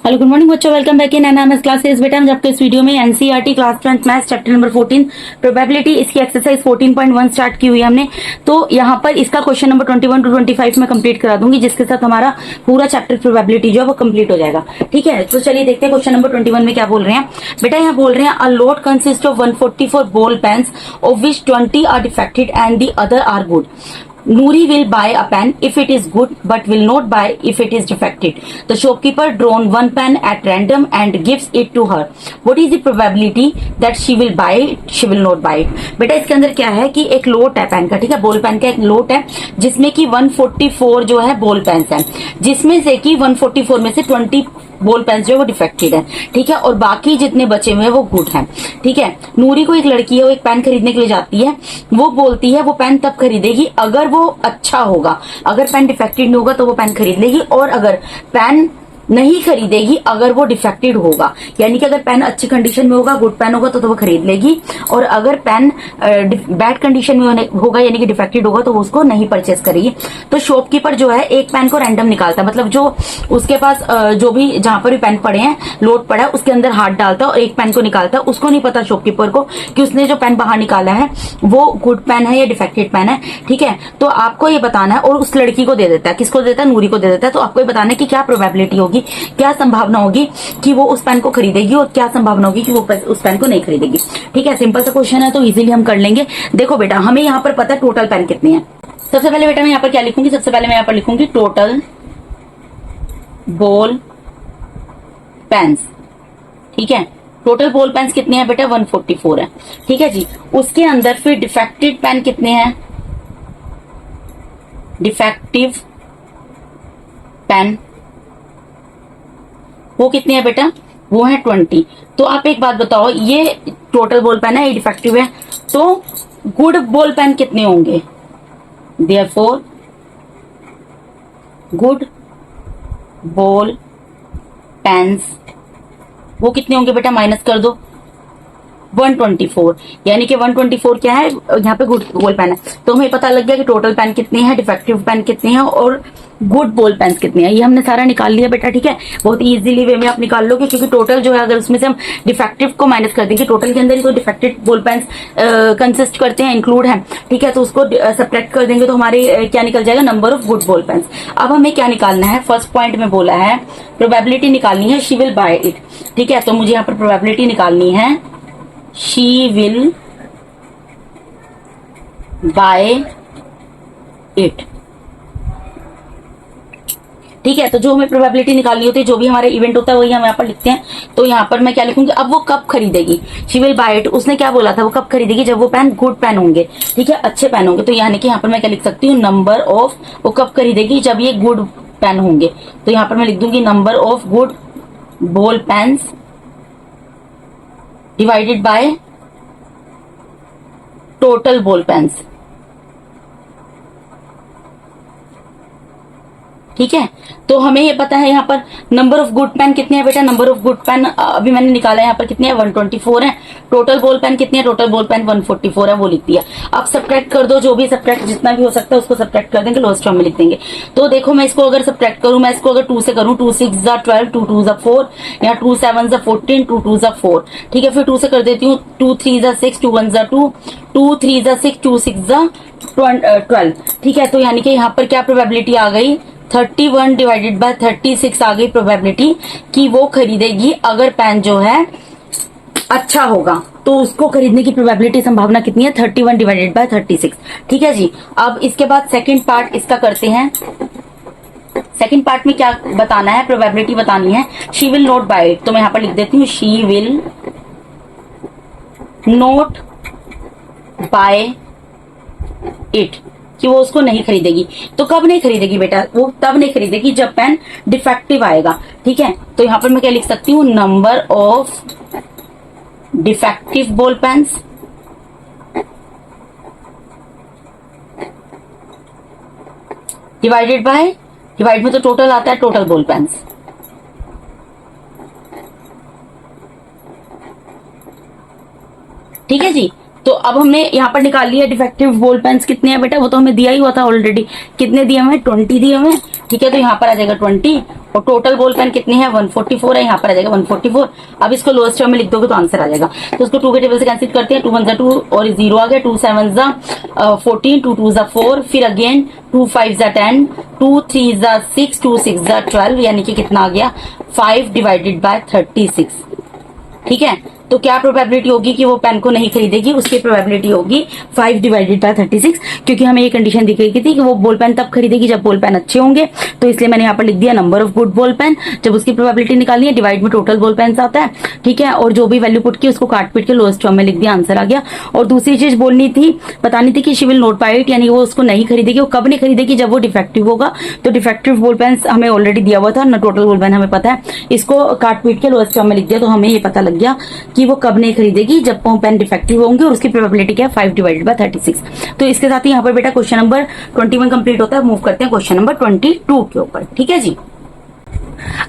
Hello good morning बच्चों, welcome back in NMS classes. बेटा हम आपके इस वीडियो में NCERT class 10th maths chapter number 14 probability, इसकी एक्सरसाइज 14.1 स्टार्ट की हुई है हमने। तो यहाँ पर इसका क्वेश्चन नंबर 21 टू 25 में कंप्लीट करा दूंगी, जिसके साथ हमारा पूरा चैप्टर प्रोबेबिलिटी जो है वो कंप्लीट हो जाएगा। ठीक है, तो चलिए देखते हैं क्वेश्चन नंबर 21 में क्या बोल रहे हैं। बेटा यहाँ बोल रहे हैं a lot consist of 144 ball pens of which 20 are defected and the other are good. Noori will buy a pen if it is good but will not buy if it is defective. The shopkeeper drawn one pen at random and gives it to her. What is the probability that she will buy it, she will not buy it? बेटा इसके अंदर क्या है कि एक लोट है pen का, ठीक है, बॉल पेन का एक लोट है जिसमें कि 144 जो है बॉल पेन्स हैं, जिसमें से कि 144 में से 20 बॉल पेन्स जो है वो डिफेक्टेड है, ठीक है, और बाकी जितने बचे हुए हैं वो गुड हैं। ठीक है, नूरी को एक लड़की है, वो एक पेन खरीदने के लिए जाती है। वो बोलती है वो पेन तब खरीदेगी अगर वो अच्छा होगा, अगर पेन डिफेक्टेड नहीं होगा तो वो पेन खरीद लेगी, और अगर पेन नहीं खरीदेगी अगर वो डिफेक्टेड होगा, यानी कि अगर पेन अच्छी कंडीशन में होगा, गुड पेन होगा तो वो खरीद लेगी, और अगर पेन बैड कंडीशन में होगा यानी कि डिफेक्टेड होगा तो वो उसको नहीं परचेस करेगी। तो शॉपकीपर जो है एक पेन को रैंडम निकालता है, मतलब जो उसके पास जो भी जहां पर भी पेन पड़े हैं, लोड पड़ा है, उसके अंदर हाथ डालता है और एक पेन को निकालता है। उसको नहीं पता शॉपकीपर को कि उसने जो पेन बाहर निकाला है वो गुड पेन है या डिफेक्टेड पेन है। ठीक है, तो आपको ये बताना है, और उस लड़की को दे देता है, किसको देता है, नूरी को दे देता है। तो आपको ये बताना है कि क्या प्रोबेबिलिटी होगी, क्या संभावना होगी कि वो उस पेन को खरीदेगी और क्या संभावना होगी कि वो उस पेन को नहीं खरीदेगी। ठीक है, सिंपल सा क्वेश्चन है तो इजीली हम कर लेंगे। देखो बेटा, हमें यहाँ पर पता है टोटल पेन कितने हैं। सबसे पहले बेटा मैं यहाँ पर क्या लिखूंगी, सबसे पहले मैं यहाँ पर लिखूंगी टोटल बॉल पेन्स। ठीक है, टोटल बॉल पेन्स कितने हैं बेटा, 144 है। ठीक है जी, उसके अंदर फिर डिफेक्टेड पेन कितने हैं, डिफेक्टिव पेन वो कितने हैं बेटा, वो है 20। तो आप एक बात बताओ, ये टोटल बॉल पेन है, ये डिफेक्टिव है, तो गुड बॉल पेन कितने होंगे, देयरफॉर गुड बॉल पेन्स वो कितने होंगे बेटा, माइनस कर दो 124, यानी कि 124 क्या है, यहाँ पे गुड बॉल पेन है। तो हमें पता लग गया कि टोटल पेन कितने हैं, डिफेक्टिव पेन कितने हैं और गुड बॉल पेन कितने हैं। ये हमने सारा निकाल लिया बेटा। ठीक है, बहुत इजीली वे में आप निकाल लोगे, क्योंकि टोटल जो है अगर उसमें से हम डिफेक्टिव को माइनस कर देंगे, टोटल के अंदर ही तो डिफेक्टेड बॉल पेन कंसिस्ट करते हैं, इंक्लूड है। ठीक है, तो उसको सब्ट्रैक्ट कर देंगे तो हमारे क्या निकल जाएगा, number of good ball pen. अब हमें क्या निकालना है, फर्स्ट पॉइंट में बोला है प्रोबेबिलिटी निकालनी है, शी विल बाय इट। ठीक है, तो मुझे यहाँ पर प्रोबेबिलिटी निकालनी है, she will buy it। ठीक है, तो जो हमें प्रोबेबिलिटी निकालनी होती है, जो भी हमारे इवेंट होता है वही हम यहाँ पर लिखते हैं। तो यहाँ पर मैं क्या लिखूंगी, अब वो कब खरीदेगी, शी विल बाय इट, उसने क्या बोला था, वो कब खरीदेगी, जब वो पेन गुड पेन होंगे, ठीक है, अच्छे पेन होंगे। तो यानी कि यहाँ पर मैं क्या लिख सकती हूँ, नंबर ऑफ, वो कब खरीदेगी, जब ये गुड पेन होंगे। तो यहाँ पर मैं लिख दूंगी number of good ball pens divided by total ball pens. ठीक है, तो हमें ये पता है यहाँ पर नंबर ऑफ गुड पेन कितने हैं बेटा, नंबर ऑफ गुड पेन अभी मैंने निकाला है, यहाँ पर कितने हैं, 124 है। टोटल बॉल पेन कितने हैं, टोटल बॉल पेन 144 है, वो लिख दिया। अब सब्ट्रैक्ट कर दो, जो भी सब्ट्रैक्ट जितना भी हो सकता है उसको सब्ट्रैक्ट कर देंगे, लोएस्ट टर्म में लिख देंगे। तो देखो मैं इसको अगर सब्ट्रैक्ट करूं, मैं इसको अगर 2 से करूं, 2 6 जा 12, 2 2 जा 4, यहाँ 2 7 जा 14, 2 2 जा 4। ठीक है, फिर 2 से कर देती हूँ, 2 3 जा 6, 2 1 जा 2, 2 3 जा 6, 2 6 जा 12। ठीक है, तो यानी कि यहाँ पर क्या प्रोबेबिलिटी आ गई, 31 डिवाइडेड बाय 36 आ गई प्रोबेबिलिटी कि वो खरीदेगी अगर पेन जो है अच्छा होगा। तो उसको खरीदने की प्रोबेबिलिटी संभावना कितनी है, 31 डिवाइडेड बाय 36। ठीक है जी, अब इसके बाद सेकंड पार्ट इसका करते हैं। सेकंड पार्ट में क्या बताना है, प्रोबेबिलिटी बतानी है, she will not buy it. तो मैं यहां पर लिख देती हूँ, she will not buy it, कि वो उसको नहीं खरीदेगी। तो कब नहीं खरीदेगी बेटा, वो तब नहीं खरीदेगी जब पेन डिफेक्टिव आएगा। ठीक है, तो यहां पर मैं क्या लिख सकती हूँ, number of defective ball pens divided by, divide में तो टोटल आता है, टोटल बॉल पेन्स। ठीक है जी, तो अब हमने यहाँ पर निकाल लिया डिफेक्टिव बॉल पेन्स कितने हैं बेटा, वो तो हमें दिया ही हुआ था ऑलरेडी। कितने दिए हमें, 20 दिए हमें। ठीक है, तो यहाँ पर आ जाएगा 20 और टोटल बॉल पेन कितने हैं 144 है, यहाँ पर आ जाएगा 144। अब इसको लोएस्ट टर्म में लिख दोगे तो आंसर आ जाएगा। तो उसको 2 के टेबल से कैंसिल करते हैं, 2 1 2 और 0 आ गया, 2 7 14, 2 2 4, फिर अगेन 2 5 10, 2 3 6, 2 6 12, यानी कि कितना आ गया 5 डिवाइडेड बाय 36। ठीक है, तो क्या प्रोबेबिलिटी होगी कि वो पेन को नहीं खरीदेगी, उसकी प्रोबेबिलिटी होगी 5 डिवाइडेड बाय 36, क्योंकि हमें ये कंडीशन दिख रही थी कि वो बॉल पेन तब खरीदेगी जब बॉल पेन अच्छे होंगे। तो इसलिए मैंने यहाँ पर लिख दिया number of good ball pen. जब उसकी प्रोबेबिलिटी निकालनी है, डिवाइड में टोटल बॉल पेन आता है। ठीक है, और जो भी वैल्यू पुट की उसको काट पीट के लोएस्ट टर्म में लिख दिया, आंसर आ गया। और दूसरी चीज बोलनी थी, बतानी थी कि she will not buy it, यानी वो उसको नहीं खरीदेगी। वो कब नहीं खरीदेगी, जब वो डिफेक्टिव होगा। तो डिफेक्टिव बॉल पेन हमें ऑलरेडी दिया हुआ था ना, टोटल बॉल पेन हमें पता है, इसको काट पीट के लोएस्ट टर्म में लिख दिया, तो हमें ये पता लग गया कि वो कब नहीं खरीदेगी, जब पेन डिफेक्टिव होंगे। और उसकी प्रोबेबिलिटी क्या है 5 डिवाइडेड बाय 36। तो इसके साथ ही यहाँ पर बेटा क्वेश्चन नंबर 21 कंप्लीट होता है। मूव करते हैं क्वेश्चन नंबर 22 के ऊपर। ठीक है जी,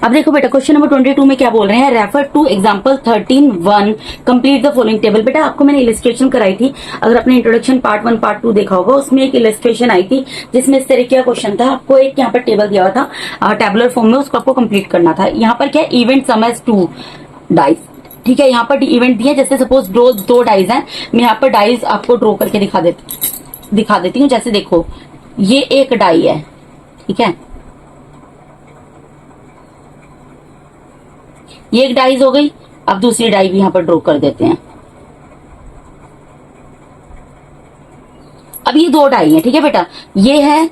अब देखो बेटा क्वेश्चन नंबर 22 में क्या बोल रहे हैं, refer two example 13(1), complete the following table. बेटा आपको मैंने इलिस्ट्रेशन कराई थी, अगर आपने इंट्रोडक्शन पार्ट 1 पार्ट 2 देखा होगा, उसमें एक इलिस्ट्रेशन आई थी जिसमें इस तरह का क्वेश्चन था। आपको एक यहाँ पर टेबल दिया हुआ था टेबुलर फॉर्म में, उसको आपको कंप्लीट करना था। यहाँ पर क्या इवेंट सम एज 2 डाइस। ठीक है, यहाँ पर इवेंट दिया, जैसे सपोज दो डाइज हैं, मैं यहाँ पर डाइज आपको ड्रॉ करके दिखा देती हूँ। जैसे देखो ये एक डाई है, ठीक है, ये एक डाइज हो गई। अब दूसरी डाई भी यहां पर ड्रॉ कर देते हैं। अब ये 2 डाई है, ठीक है बेटा, ये है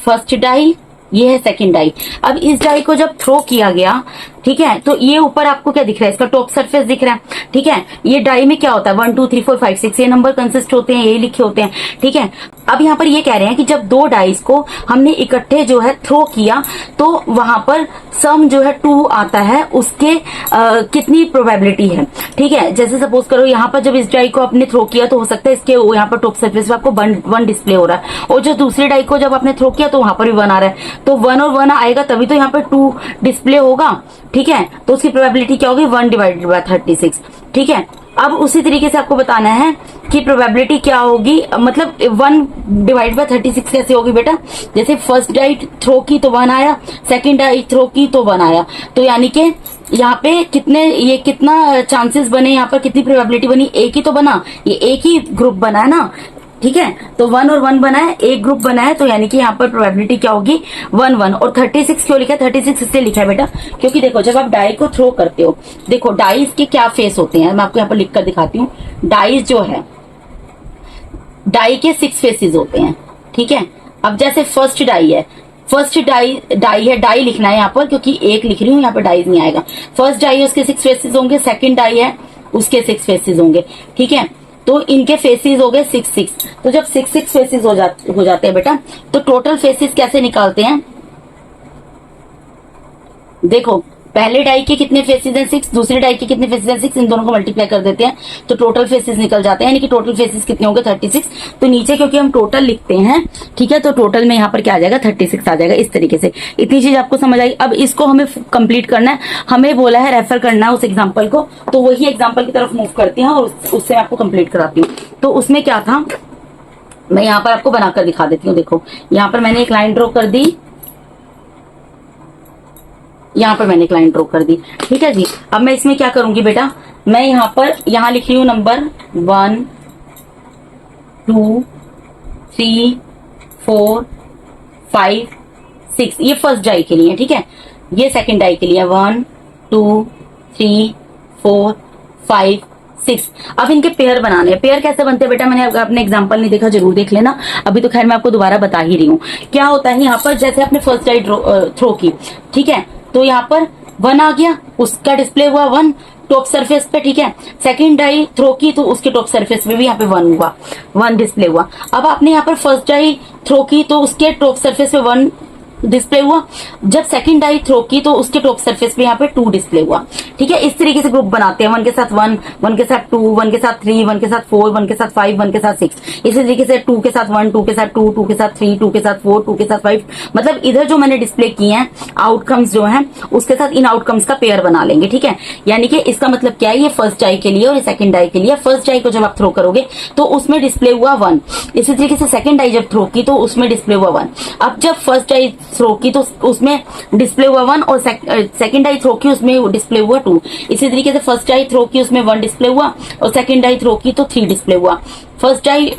फर्स्ट डाई, ये है सेकंड डाई। अब इस डाई को जब थ्रो किया गया, ठीक है, तो ये ऊपर आपको क्या दिख रहा है, इसका टॉप सरफेस दिख रहा है। ठीक है, ये डाई में क्या होता है 1 2 3 4 5 6 ये नंबर कंसिस्ट होते हैं, ये लिखे होते हैं। ठीक है, अब यहाँ पर ये कह रहे हैं कि जब 2 डाइस को हमने इकट्ठे जो है थ्रो किया, तो वहां पर सम जो है 2 आता है, उसके कितनी प्रोबेबिलिटी है। ठीक है, जैसे सपोज करो यहाँ पर जब इस डाई को आपने थ्रो किया तो हो सकता है इसके यहाँ पर टॉप सरफेस पे आपको 1 डिस्प्ले हो रहा है, और जो दूसरी डाई को जब आपने थ्रो किया तो वहां पर भी 1 आ रहा है, तो 1 और 1 आएगा तभी तो यहाँ पर 2 डिस्प्ले होगा। ठीक है, तो उसकी प्रोबेबिलिटी क्या होगी 1 डिवाइडेड बाय 36। ठीक है, अब उसी तरीके से आपको बताना है कि प्रोबेबिलिटी क्या होगी, मतलब 1 डिवाइड बाय 36 कैसे होगी बेटा, जैसे फर्स्ट डाई थ्रो की तो 1 आया, सेकंड डाई थ्रो की तो 1 आया, तो यानी कि यहाँ पे कितना चांसेस बने, यहाँ पर कितनी प्रोबेबिलिटी बनी, एक ही तो बना, ये एक ही ग्रुप बना है ना। ठीक है, तो 1 और 1 बना है, एक ग्रुप बना है, तो यानी कि यहाँ पर प्रोबेबिलिटी क्या होगी 1 1। और 36 क्यों लिखा है, 36 इसलिए लिखा है बेटा क्योंकि देखो जब आप डाई को थ्रो करते हो, देखो डाइस के क्या फेस होते हैं, मैं आपको यहाँ पर लिख कर दिखाती हूँ। डाइस जो है, डाई के 6 फेसेस होते हैं। ठीक है, अब जैसे फर्स्ट डाई है, फर्स्ट डाई है, डाई लिखना है यहाँ पर क्योंकि एक लिख रही हूँ, यहाँ पर डाइज नहीं आएगा। फर्स्ट डाई है उसके 6 फेसेस होंगे, सेकंड डाई है उसके 6 फेसेस होंगे। ठीक है, तो इनके फेसेस हो गए 6 6। तो जब 6 6 फेसेस हो जाते हैं बेटा, तो टोटल फेसेस कैसे निकालते हैं, देखो पहले डाई के कितने फेसेस हैं 6, दूसरे डाई के कितने फेसेस हैं 6, इन दोनों को मल्टीप्लाई कर देते हैं तो टोटल फेसेस निकल जाते हैं, यानी कि टोटल फेसेस कितने होंगे 36। तो नीचे क्योंकि हम टोटल लिखते हैं, ठीक है, तो टोटल में यहाँ पर क्या आ जाएगा 36 आ जाएगा। इस तरीके से इतनी चीज आपको समझ आई। अब इसको हमें कंप्लीट करना है, हमें बोला है रेफर करना है उस एग्जाम्पल को, तो वही एग्जाम्पल की तरफ मूव करती हैं और उससे आपको कंप्लीट कराती हूँ। तो उसमें क्या था, मैं यहाँ पर आपको बनाकर दिखा देती हूँ। देखो यहाँ पर मैंने एक लाइन ड्रॉ कर दी, यहाँ पर मैंने एक लाइन ड्रॉ कर दी। ठीक है जी, अब मैं इसमें क्या करूंगी बेटा, मैं यहाँ लिख रही हूँ नंबर 1 2 3 4 5 6, ये फर्स्ट डाई के लिए। ठीक है, ये सेकंड डाई के लिए 1 2 3 4 5 6। अब इनके पेयर बनाने हैं। पेयर कैसे बनते हैं बेटा, मैंने अपने एग्जांपल नहीं देखा, जरूर देख लेना, अभी तो खैर मैं आपको दोबारा बता ही रही हूँ। क्या होता है यहाँ पर, जैसे आपने फर्स्ट डाई थ्रो की, ठीक है, तो यहाँ पर 1 आ गया, उसका डिस्प्ले हुआ 1 टॉप सरफेस पे। ठीक है, सेकंड डाई थ्रो की तो उसके टॉप सरफेस पे भी यहाँ पे 1 हुआ, 1 डिस्प्ले हुआ। अब आपने यहाँ पर फर्स्ट डाई थ्रो की तो उसके टॉप सरफेस पे 1 डिस्प्ले हुआ, जब सेकंड डाई थ्रो की तो उसके टॉप सरफेस पे यहाँ पे 2 डिस्प्ले हुआ। ठीक है, इस तरीके से ग्रुप बनाते हैं, 1 के साथ 1, 1 के साथ 2, 1 के साथ 3, 1 के साथ 4, 1 के साथ 5, 1 के साथ 6। इसी तरीके से 2 के साथ 1, 2 के साथ 2, 2 के साथ 3, 2 के साथ 4, 2 के साथ 5। मतलब इधर जो मैंने डिस्प्ले किए हैं आउटकम्स जो हैं, उसके साथ इन आउटकम्स का पेयर बना लेंगे। ठीक है, यानी कि इसका मतलब क्या है, ये फर्स्ट डाई के लिए और ये सेकंड डाई के लिए। फर्स्ट डाई को जब आप थ्रो करोगे तो उसमें डिस्प्ले हुआ 1, इसी तरीके से सेकंड डाई जब थ्रो की तो उसमें डिस्प्ले हुआ 1। अब जब फर्स्ट डाई थ्रो की तो उसमें डिस्प्ले हुआ 1 और सेकंड डाई थ्रो की उसमें डिस्प्ले हुआ 2। इसी तरीके से फर्स्ट डाई थ्रो की उसमें 1 डिस्प्ले हुआ और सेकंड डाई थ्रो की तो 3 डिस्प्ले हुआ। फर्स्ट डाई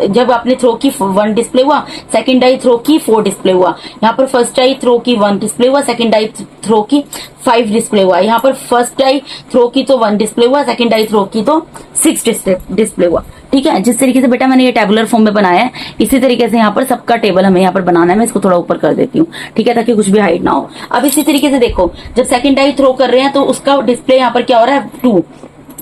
जब आपने थ्रो की 1 डिस्प्ले हुआ, सेकंड डाई थ्रो की 4 डिस्प्ले हुआ। यहाँ पर फर्स्ट डाई थ्रो की 1 डिस्प्ले हुआ, सेकंड डाई थ्रो की 5 डिस्प्ले हुआ। यहाँ पर फर्स्ट डाई थ्रो की तो 1 डिस्प्ले हुआ, सेकंड डाई थ्रो की तो 6 डिस्प्ले हुआ। ठीक है, जिस तरीके से बेटा मैंने ये टेबुलर फॉर्म में बनाया है, इसी तरीके से यहाँ पर सबका टेबल हमें यहाँ पर बनाना है। मैं इसको थोड़ा ऊपर कर देती हूँ, ठीक है, ताकि कुछ भी हाइड ना हो। अब इसी तरीके से देखो, जब सेकंड डाई थ्रो कर रहे हैं तो उसका डिस्प्ले यहाँ पर क्या हो रहा है 2,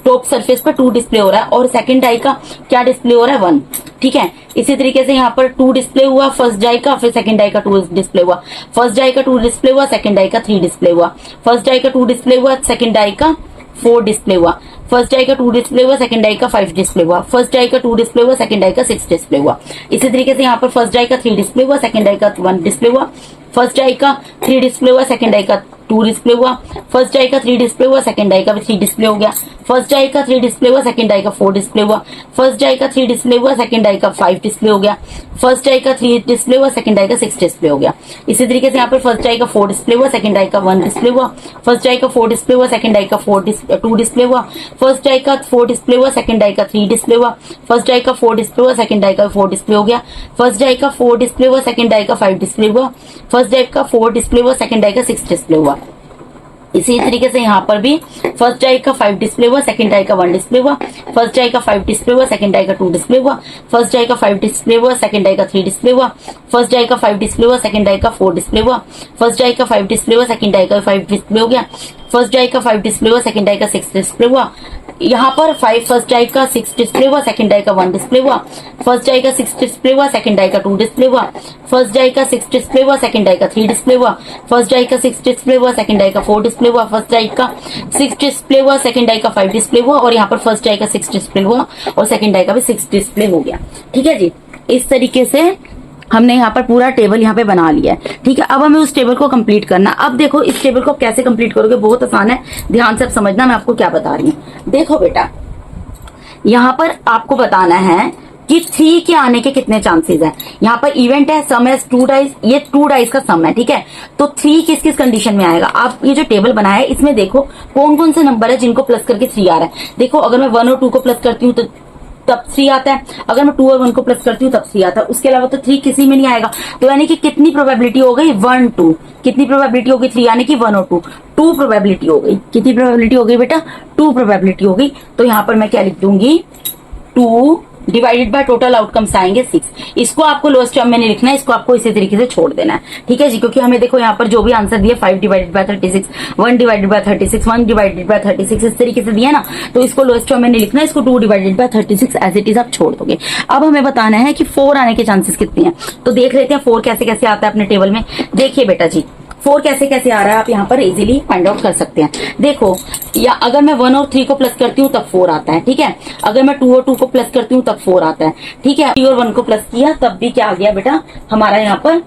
टॉप सरफेस पर 2 डिस्प्ले हो रहा है और सेकंड डाई का क्या डिस्प्ले हो रहा है 1। ठीक है, इसी तरीके से यहाँ पर 2 डिस्प्ले हुआ फर्स्ट डाई का, फिर सेकंड डाई का 2 डिस्प्ले हुआ। फर्स्ट डाई का 2 डिस्प्ले हुआ, सेकंड डाई का 3 डिस्प्ले हुआ। फर्स्ट डाई का 2 डिस्प्ले हुआ, सेकंड डाई का 4 डिस्प्ले हुआ। फर्स्ट डाई का 2 डिस्प्ले हुआ, सेकंड डाई का 5 डिस्प्ले हुआ। फर्स्ट डाई का 2 डिस्प्ले हुआ, सेकंड डाई का 6 डिस्प्ले हुआ। इसी तरीके से यहाँ पर फर्स्ट डाई का 3 डिस्प्ले हुआ, सेकंड डाई का 1 डिस्प्ले हुआ। फर्स्ट डाई का 3 डिस्प्ले हुआ, सेकंड डाई का 2 डिस्प्ले हुआ। फर्स्ट डाई का 3 डिस्प्ले हुआ, सेकंड डाई का भी 3 डिस्प्ले हो गया। फर्स्ट डाई का 3 डिस्प्ले हुआ, सेकंड डाई का 4 डिस्प्ले हुआ। फर्स्ट डाई का 3 डिस्प्ले हुआ, सेकंड डाई का 5 डिस्प्ले हो गया। फर्स्ट डाई का 3 डिस्प्ले हुआ, सेकंड डाई का 6 डिस्प्ले हो गया। इसी तरीके से यहाँ पर फर्स्ट डाई का 4 डिस्प्ले हुआ, सेकंड डाई का 1 डिस्प्ले हुआ। फर्स्ट डाई का 4 डिस्प्ले हुआ, सेकंड डाई का 2 डिस्प्ले हुआ। फर्स्ट डाई का 4 डिस्प्ले हुआ, सेकंड डाई का 3 डिस्प्ले हुआ। फर्स्ट डाई का 4 डिस्प्ले हुआ, सेकंड डाई का 4 डिस्प्ले हो गया। फर्स्ट डाई का 4 डिस्प्ले हुआ, सेकंड डाई का 5 डिस्प्ले हुआ। फर्स्ट डाई का 4 डिस्प्ले हुआ, सेकंड डाई का 6 डिस्प्ले हुआ। इसी तरीके से यहाँ पर भी फर्स्ट डाई का 5 डिस्प्ले हुआ, सेकंड डाई का 1 डिस्प्ले हुआ। फर्स्ट डाई का 5 डिस्प्ले हुआ, सेकंड डाई का 2 डिस्प्ले हुआ। फर्स्ट डाई का 5 डिस्प्ले हुआ, सेकंड डाई का 3 डिस्प्ले हुआ। फर्स्ट डाई का 5 डिस्प्ले हुआ, सेकंड डाई का 4 डिस्प्ले हुआ। फर्स्ट डाई का 5 डिस्प्ले हुआ, सेकंड डाई का 5 डिस्प्ले हो गया। फर्स्ट डाई का 5 डिस्प्ले हुआ, सेकंड डाई का 6 डिस्प्ले हुआ। यहाँ पर 5 फर्स्ट डाई का 6 डिस्प्ले हुआ, सेकंड डाई का 1 डिस्प्ले हुआ। फर्स्ट डाई का 6 डिस्प्ले हुआ, सेकंड डाई का 2 डिस्प्ले हुआ। फर्स्ट डाई का 6 डिस्प्ले हुआ, सेकंड डाई का 3 डिस्प्ले हुआ। फर्स्ट डाई का 6 डिस्प्ले हुआ, सेकंड डाई का 4 डिस्प्ले हुआ। फर्स्ट डाई का 6 डिस्प्ले हुआ, सेकंड डाई का 5 डिस्प्ले हुआ और यहाँ पर फर्स्ट डाई का 6 डिस्प्ले हुआ और सेकंड डाई का भी 6 डिस्प्ले हो गया। ठीक है जी, इस तरीके से हमने यहाँ पर पूरा टेबल यहाँ पे बना लिया है। ठीक है, अब हमें उस टेबल को कंप्लीट करना। अब देखो इस टेबल को कैसे कंप्लीट करोगे, बहुत आसान है, ध्यान से समझना मैं आपको क्या बता रही हूँ। देखो बेटा, यहाँ पर आपको बताना है कि 3 के आने के कितने चांसेस हैं। यहाँ पर इवेंट है, सम है 2 डाइस, ये 2 डाइस का सम है। ठीक है, तो 3 किस किस कंडीशन में आएगा। आप ये जो टेबल बनाया है इसमें देखो कौन कौन से नंबर है जिनको प्लस करके 3 आ रहा है। देखो अगर मैं 1 और 2 को प्लस करती हूँ तो तब 3 आता है, अगर मैं 2 और 1 को प्लस करती हूँ तब 3 आता है, उसके अलावा तो 3 किसी में नहीं आएगा। तो यानी कि कितनी प्रोबेबिलिटी हो गई 1 2, कितनी प्रोबेबिलिटी हो गई 3 यानी कि 1 और 2 प्रोबेबिलिटी हो गई। कितनी प्रोबेबिलिटी हो गई बेटा 2 प्रोबेबिलिटी हो गई। तो यहाँ पर मैं क्या लिख दूंगी 2 डिवाइडेड बाय टोटल आउटकम्स आएंगे 6। इसको आपको लोएस्ट टर्म में नहीं लिखना है, इसको आपको इसी तरीके से छोड़ देना है। ठीक है जी, क्योंकि हमें देखो यहाँ पर जो भी आंसर दिया 5 divided by 36, 1 divided by 36, 1 divided by 36 इस तरीके से दिया ना, तो इसको लोएस्ट टर्म में नहीं लिखना है, इसको 2 divided by 36 as it is आप छोड़ दोगे। अब हमें बताना है कि 4 आने के चांसेस कितने हैं, तो देख लेते हैं 4 कैसे कैसे आता है अपने टेबल में। देखिए बेटा जी 4 कैसे कैसे आ रहा है, आप यहाँ पर इजीली फाइंड आउट कर सकते हैं। देखो या अगर मैं 1 और 3 को प्लस करती हूँ तब 4 आता है। ठीक है, अगर मैं 2 और 2 को प्लस करती हूँ तब 4 आता है। ठीक है, 3 और 1 को प्लस किया तब भी क्या आ गया बेटा हमारा यहाँ पर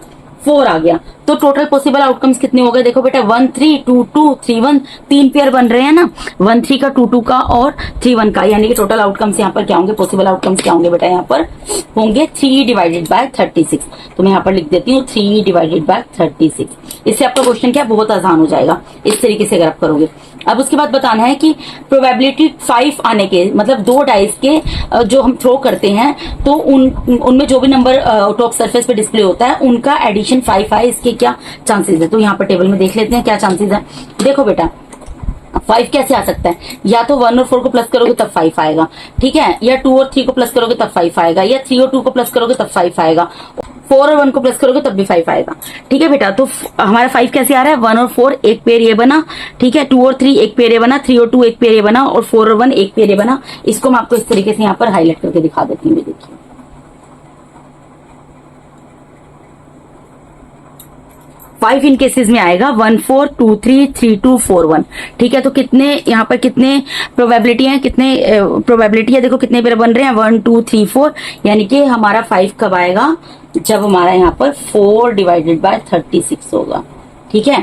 4 आ गया। तो टोटल पॉसिबल आउटकम्स कितने हो गए देखो बेटा 1 3 2 2 3 1, 3 पेयर बन रहे हैं ना, 1 3 का 2 2 का और 3 1 का, यानी कि टोटल आउटकम्स यहाँ पर क्या होंगे, पॉसिबल आउटकम्स क्या होंगे बेटा यहाँ पर होंगे 3 डिवाइडेड बाय 36। तो मैं यहाँ पर लिख देती हूँ 3 डिवाइडेड बाय 36। इससे आपका क्वेश्चन क्या बहुत आसान हो जाएगा इस तरीके से अगर आप करोगे। अब उसके बाद बताना है कि प्रोबेबिलिटी 5 आने के, मतलब 2 डाइस के जो हम थ्रो करते हैं तो उनमें जो भी नंबर टॉप सरफेस पे डिस्प्ले होता है उनका एडिशन 5 आए, इसके क्या चांसेस है। तो यहाँ पर टेबल में देख लेते हैं क्या चांसेस है। देखो बेटा 5 कैसे आ सकता है, या तो 1 और 4 को प्लस करोगे तब 5 आएगा। ठीक है, या 2 और 3 को प्लस करोगे तब 5 आएगा, या 3 और 2 को प्लस करोगे तब 5 आएगा, 4 और 1 को प्लस करोगे तब भी 5 आएगा। ठीक है बेटा, तो हमारा 5 कैसे आ रहा है, 1 और 4 एक पेयर ये बना। ठीक है, 2 और 3 एक पेयर ये बना, 3 और 2 एक पेयर ये बना और 4 और 1 एक पेयर ये बना। इसको मैं आपको इस तरीके से यहाँ पर हाईलाइट करके दिखा देती हूँ। देखिए 5 इन केसेस में आएगा 1 4 2 3 3 2 4 1। ठीक है, तो कितने यहाँ पर कितने प्रोबेबिलिटी है, कितने प्रोबेबिलिटी है, देखो कितने पेयर बन रहे हैं 1 2 3 4, यानी कि हमारा 5 कब आएगा जब हमारा यहाँ पर 4 डिवाइडेड बाय 36 होगा। ठीक है,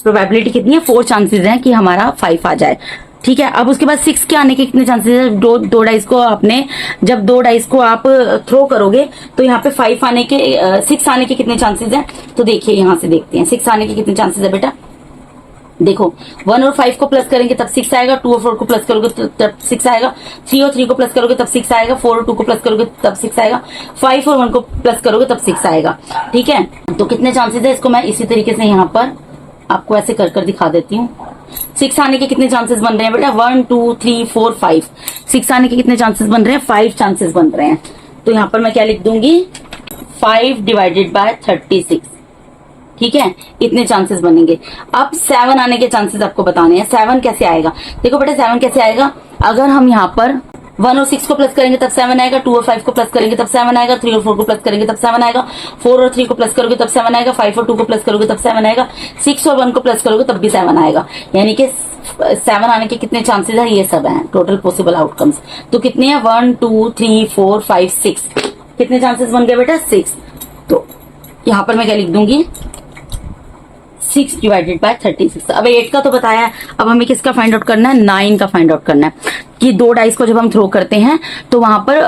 प्रोबेबिलिटी कितनी है 4 चांसेस हैं कि हमारा 5 आ जाए। ठीक है। अब उसके बाद 6 के आने के कितने चांसेस है? दो डाइस को आपने, जब 2 डाइस को आप थ्रो करोगे तो यहाँ पे 5 आने के 6 आने के कितने चांसेस हैं? तो देखिए यहां से देखते हैं 6 आने के कितने चांसेस है बेटा। देखो 1 और 5 को प्लस करेंगे तब 6 आएगा, 2 और 4 को प्लस करोगे तब 6 आएगा, 3 और 3 को प्लस करोगे तब 6 आएगा, 4 और 2 को प्लस करोगे तब 6 आएगा, 5 और 1 को प्लस करोगे तब 6 आएगा। ठीक है, तो कितने चांसेस है? इसको मैं इसी तरीके से यहाँ पर आपको ऐसे कर कर दिखा देती हूँ। 6 आने के कितने चांसेस बन रहे हैं बेटा? 1 2 3 4 5। 6 आने के कितने चांसेस बन रहे हैं? 5 चांसेस बन रहे हैं। तो यहाँ पर मैं क्या लिख दूंगी? 5 डिवाइडेड बाय 36। ठीक है, इतने चांसेस बनेंगे। अब 7 आने के चांसेस आपको बताने हैं। 7 कैसे आएगा? देखो बेटा 7 कैसे आएगा, अगर हम यहाँ पर 1 और 6 को प्लस करेंगे तब 7 आएगा, 2 और 5 को प्लस करेंगे तब 7 आएगा, 3 और 4 को प्लस करेंगे तब 7 आएगा, 4 और 3 को प्लस करोगे तब 7 आएगा, 5 और 2 को प्लस करोगे तब 7 आएगा, 6 और 1 को प्लस करोगे तब भी 7 आएगा। यानी कि 7 आने के कितने चांसेस है? ये सब हैं टोटल पॉसिबल आउटकम्स। तो कितने हैं? 1 2 3 4 5 6। कितने चांसेस बन गए बेटा? 6। तो यहां पर मैं क्या लिख दूंगी? 6 डिवाइडेड बाय 36। अब 8 का तो बताया है, अब हमें किसका फाइंड आउट करना है? 9 का फाइंड आउट करना है कि 2 डाइस को जब हम थ्रो करते हैं तो वहां पर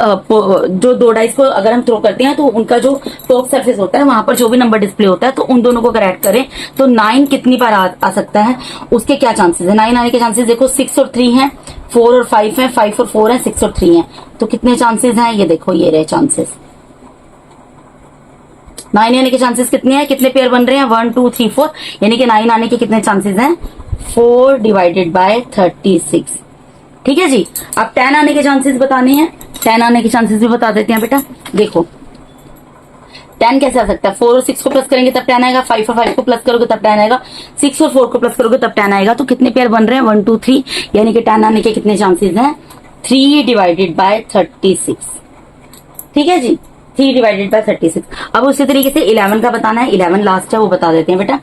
जो 2 डाइस को अगर हम थ्रो करते हैं तो उनका जो टॉप सरफेस होता है वहां पर जो भी नंबर डिस्प्ले होता है तो उन दोनों को करेक्ट करें तो 9 कितनी बार आ सकता है, उसके क्या चांसेस है? 9 आने के चांसेस देखो 6 और 3 है, 4 और 5 है, 5 और 4 है, 6 और 3 है। तो कितने चांसेस हैं? ये देखो ये रहे चांसेस। 9 आने के चांसेस कितने हैं? कितने पेयर बन रहे हैं? 1 2 3 4। यानी कि 9 आने के कितने चांसेस हैं? 4 डिवाइडेड बाय 36। ठीक है जी। अब 10 आने के चांसेस बताने हैं। 10 आने के चांसेस भी बता देते हैं बेटा। देखो 10 कैसे आ सकता है? 4 और 6 को प्लस करेंगे तब 10 आएगा, 5 और 5 को प्लस करोगे तब 10 आएगा, 6 और 4 को प्लस करोगे तब 10 आएगा। तो कितने पेयर बन रहे हैं? 1 2 3। यानी कि 10 आने के कितने चांसेस हैं? 3 डिवाइडेड बाय 36। ठीक है जी, 3 डिवाइडेड बाय 36। अब उसी तरीके से 11 का बताना है। 11 लास्ट है, वो बता देते हैं बेटा।